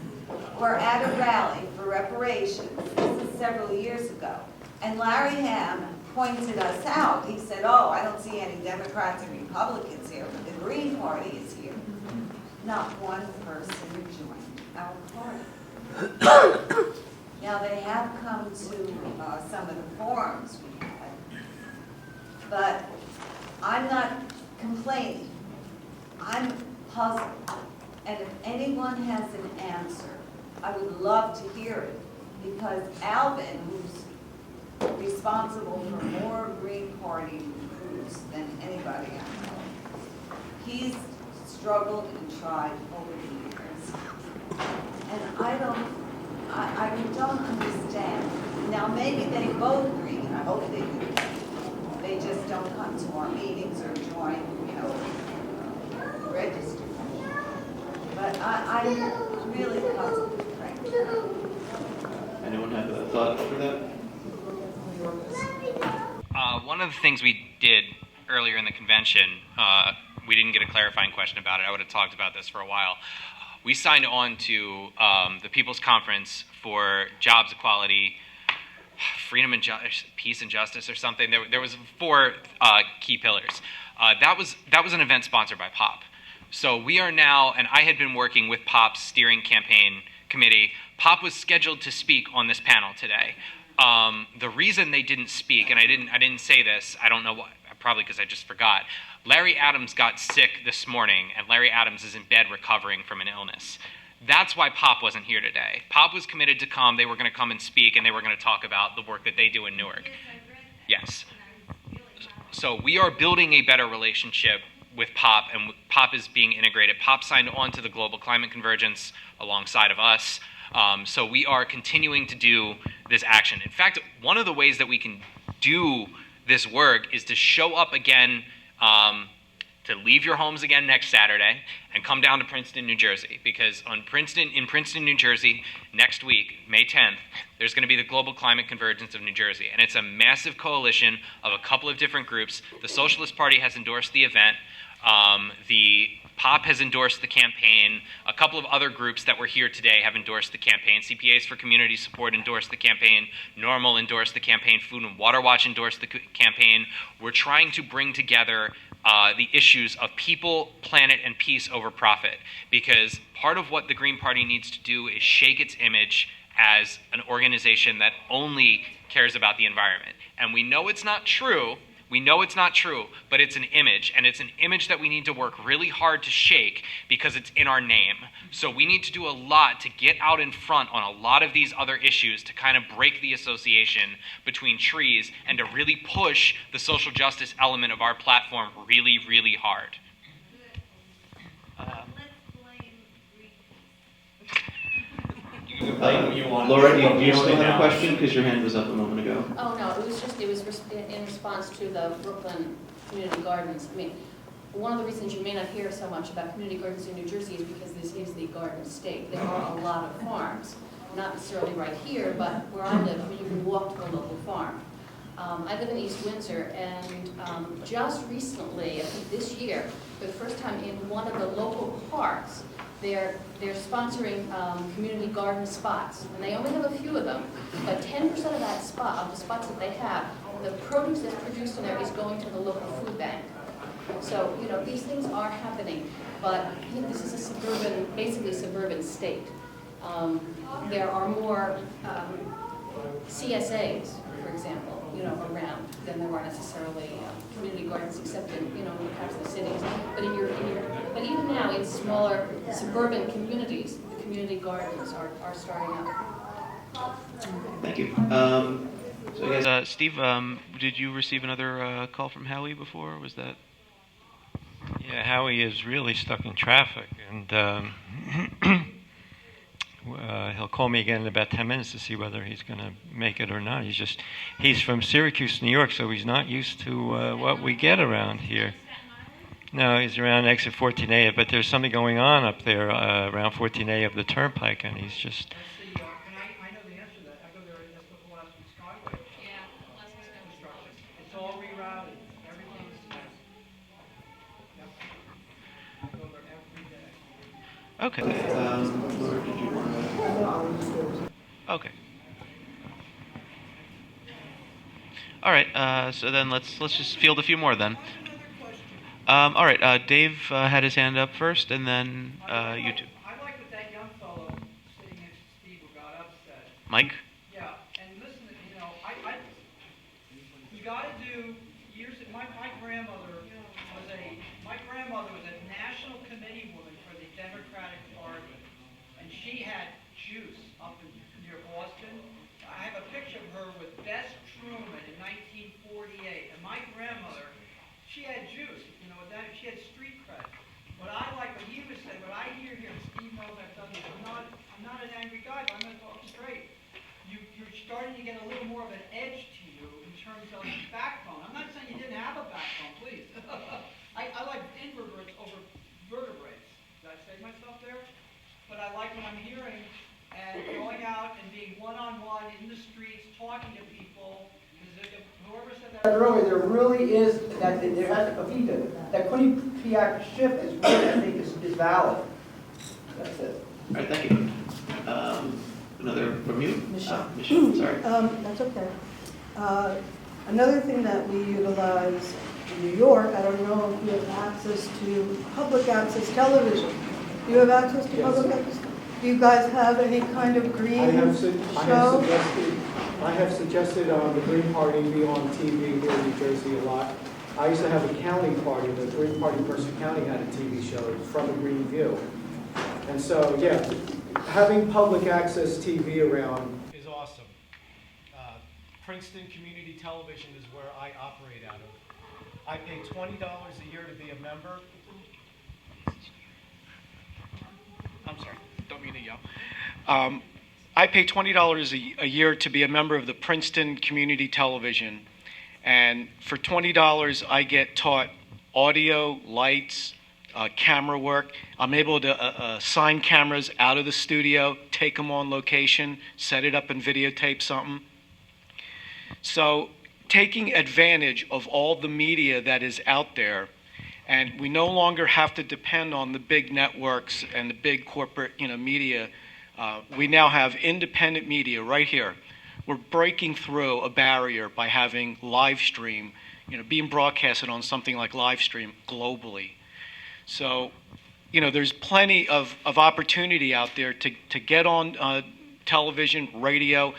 Speaker 10: were at a rally for reparations. This is several years ago. And Larry Ham pointed us out. He said, oh, I don't see any Democrats and Republicans here, but the Green Party is here. Not one person joined our party. Now, they have come to some of the forums we had, but I'm not complaining. I'm puzzled. And if anyone has an answer, I would love to hear it, because Alvin, who's responsible for more Green Party recruits than anybody I know, he's struggled and tried over the years. And I don't understand. Now, maybe they both agree, and I hope they do. They just don't come to our meetings or join, register. But I'm really puzzled, frankly.
Speaker 1: Anyone have a thought for that?
Speaker 7: One of the things we did earlier in the convention, we didn't get a clarifying question about it. I would have talked about this for a while. We signed on to the People's Conference for Jobs Equality, Freedom and Peace and Justice or something. There was four key pillars. That was an event sponsored by POP. So we are now, and I had been working with POP's steering campaign committee. POP was scheduled to speak on this panel today. The reason they didn't speak, and I didn't say this, I don't know why, probably because I just forgot. Larry Adams got sick this morning, and Larry Adams is in bed recovering from an illness. That's why POP wasn't here today. POP was committed to come. They were going to come and speak, and they were going to talk about the work that they do in Newark. Yes. So we are building a better relationship with POP, and POP is being integrated. POP signed on to the Global Climate Convergence alongside of us. So we are continuing to do this action. In fact, one of the ways that we can do this work is to show up again to to leave your homes again next Saturday and come down to Princeton, New Jersey, because in Princeton, New Jersey, next week, May 10th, there's going to be the Global Climate Convergence of New Jersey, and it's a massive coalition of a couple of different groups. The Socialist Party has endorsed the event. The POP has endorsed the campaign. A couple of other groups that were here today have endorsed the campaign. CPAs for Community Support endorsed the campaign. Normal endorsed the campaign. Food and Water Watch endorsed the campaign. We're trying to bring together the issues of people, planet, and peace over profit, because part of what the Green Party needs to do is shake its image as an organization that only cares about the environment. And we know it's not true. We know it's not true, but it's an image, and it's an image that we need to work really hard to shake because it's in our name. So we need to do a lot to get out in front on a lot of these other issues to kind of break the association between trees and to really push the social justice element of our platform really, really hard.
Speaker 1: Laura, do you still have a question? Because your hand was up a moment ago.
Speaker 15: Oh, no, it was in response to the Brooklyn Community Gardens. I mean, one of the reasons you may not hear so much about community gardens in New Jersey is because this is the garden state. There are a lot of farms, not necessarily right here, but where I live, you can walk to a local farm. I live in East Windsor, and just recently, I think this year, for the first time in one of the local parks, they're sponsoring community garden spots, and they only have a few of them, but 10% of that spot, of the spots that they have, the produce that's produced in there is going to the local food bank. So, you know, these things are happening, but you know, this is a suburban, basically suburban state. There are more CSAs, for example, you know, around than there are necessarily community gardens, except in, you know, perhaps the cities. But but even now in smaller suburban communities, the community gardens are starting up.
Speaker 1: Thank you. So I guess, Steve, did you receive another call from Howie before? Or was that?
Speaker 8: Yeah, Howie is really stuck in traffic, and he'll call me again in about 10 minutes to see whether he's going to make it or not. He's from Syracuse, New York, so he's not used to what we get around here. No, he's around exit 14A, but there's something going on up there around 14A of the turnpike, and he's just...
Speaker 4: I know the answer to that. I go there just before last week's Skyway. Yeah, last week's construction. It's all rerouted. Everything's... Yep. I go there every day.
Speaker 1: Okay. Laura, did you want to? Okay. All right. So then let's just field a few more then. All right. Dave had his hand up first, and then you two.
Speaker 4: I like what that young fellow sitting next to Steve who got upset.
Speaker 1: Mike.
Speaker 4: Yeah, and listen, you know, you got to do years. My grandmother was a national committee woman for the Democratic Party, and she had juice up near Boston. I have a picture of her with Bess Truman in 1948, and my grandmother, she had juice. You know, she had street cred. What I like what he was saying, what I hear here, and Steve knows I've done this. I'm not an angry guy, but I'm going to talk straight. You're starting to get a little more of an edge to you in terms of backbone. I'm not saying you didn't have a backbone, please. I like invertebrates over vertebrates. Did I say myself there? But I like what I'm hearing and going out and being one-on-one in the streets, talking to people. Whoever said that earlier, there really is, that there has to be that Quinnipiac shift is really, I think, is valid. That's it.
Speaker 1: All right, thank you. Another from you?
Speaker 12: Michelle.
Speaker 1: Michelle, sorry.
Speaker 12: That's okay. Another thing that we utilize in New York, I don't know if you have access to public access television. Do you have access to public access? Do you guys have any kind of green show?
Speaker 16: I have suggested the Green Party be on TV here in New Jersey a lot. I used to have a county party. The Green Party in Mercer County had a TV show from the Green View. And so, yeah, having public access TV around
Speaker 5: is awesome. Princeton Community Television is where I operate out of. I pay $20 a year to be a member. I'm sorry, don't mean to yell. I pay $20 a year to be a member of the Princeton Community Television, and for $20 I get taught audio, lights, camera work. I'm able to assign cameras out of the studio, take them on location, set it up and videotape something. So taking advantage of all the media that is out there, and we no longer have to depend on the big networks and the big corporate media. We now have independent media right here. We're breaking through a barrier by having live stream, being broadcasted on something like live stream globally. So, there's plenty of opportunity out there to get on television, radio,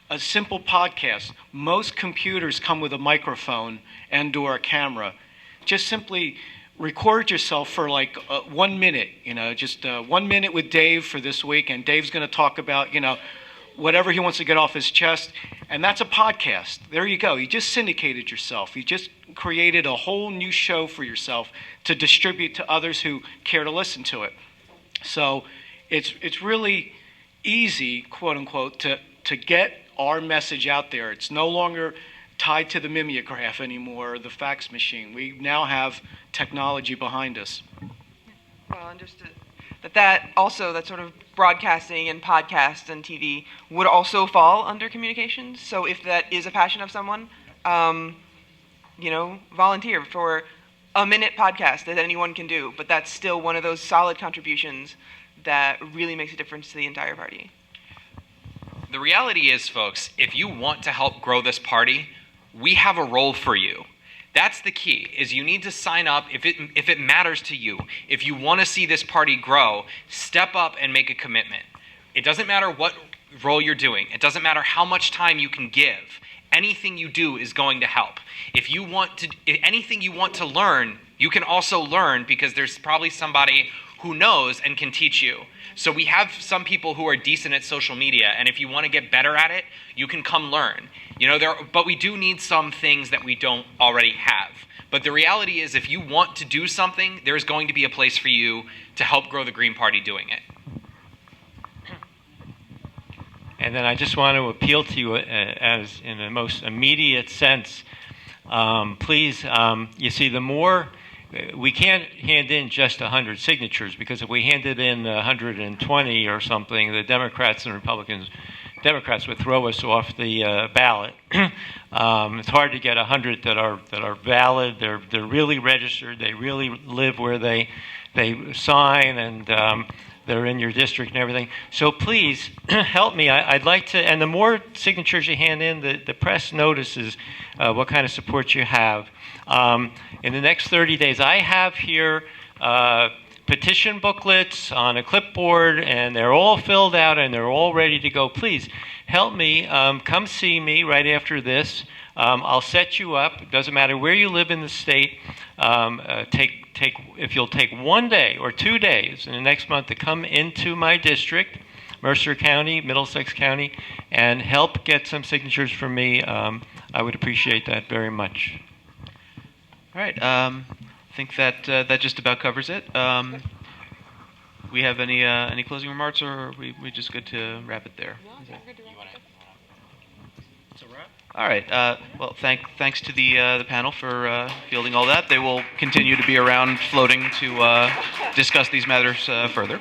Speaker 5: a simple podcast. Most computers come with a microphone and/or a camera. Just simply record yourself for like 1 minute, just 1 minute with Dave for this week, and Dave's going to talk about, whatever he wants to get off his chest, and that's a podcast. There you go. You just syndicated yourself. You just created a whole new show for yourself to distribute to others who care to listen to it. So it's really easy, quote unquote, to get our message out there. It's no longer tied to the mimeograph anymore, or the fax machine. We now have technology behind us.
Speaker 6: Well understood. That sort of broadcasting and podcasts and TV would also fall under communications. So if that is a passion of someone, volunteer for a minute podcast that anyone can do. But that's still one of those solid contributions that really makes a difference to the entire party.
Speaker 7: The reality is, folks, if you want to help grow this party, we have a role for you. That's the key, is you need to sign up if it matters to you. If you want to see this party grow, step up and make a commitment. It doesn't matter what role you're doing. It doesn't matter how much time you can give. Anything you do is going to help. If anything you want to learn, you can also learn, because there's probably somebody who knows and can teach you. So we have some people who are decent at social media, and if you want to get better at it, you can come learn. But we do need some things that we don't already have. But the reality is, if you want to do something, there's going to be a place for you to help grow the Green Party doing it.
Speaker 8: And then I just want to appeal to you as in the most immediate sense. Please, you see, the more we can't hand in just 100 signatures, because if we handed in 120 or something, the Democrats and Democrats would throw us off the ballot. It's hard to get 100 that are valid. They're really registered. They really live where they sign, and they're in your district and everything. So please help me. I'd like to. And the more signatures you hand in, the press notices what kind of support you have. In the next 30 days, I have here petition booklets on a clipboard, and they're all filled out and they're all ready to go. Please help me. Come see me right after this. I'll set you up. It doesn't matter where you live in the state. If you'll take 1 day or 2 days in the next month to come into my district, Mercer County, Middlesex County, and help get some signatures from me, I would appreciate that very much.
Speaker 1: All right. I think that just about covers it. We have any closing remarks, or are we just good to wrap it there? All right. Well, thanks to the panel for fielding all that. They will continue to be around, floating, to discuss these matters further.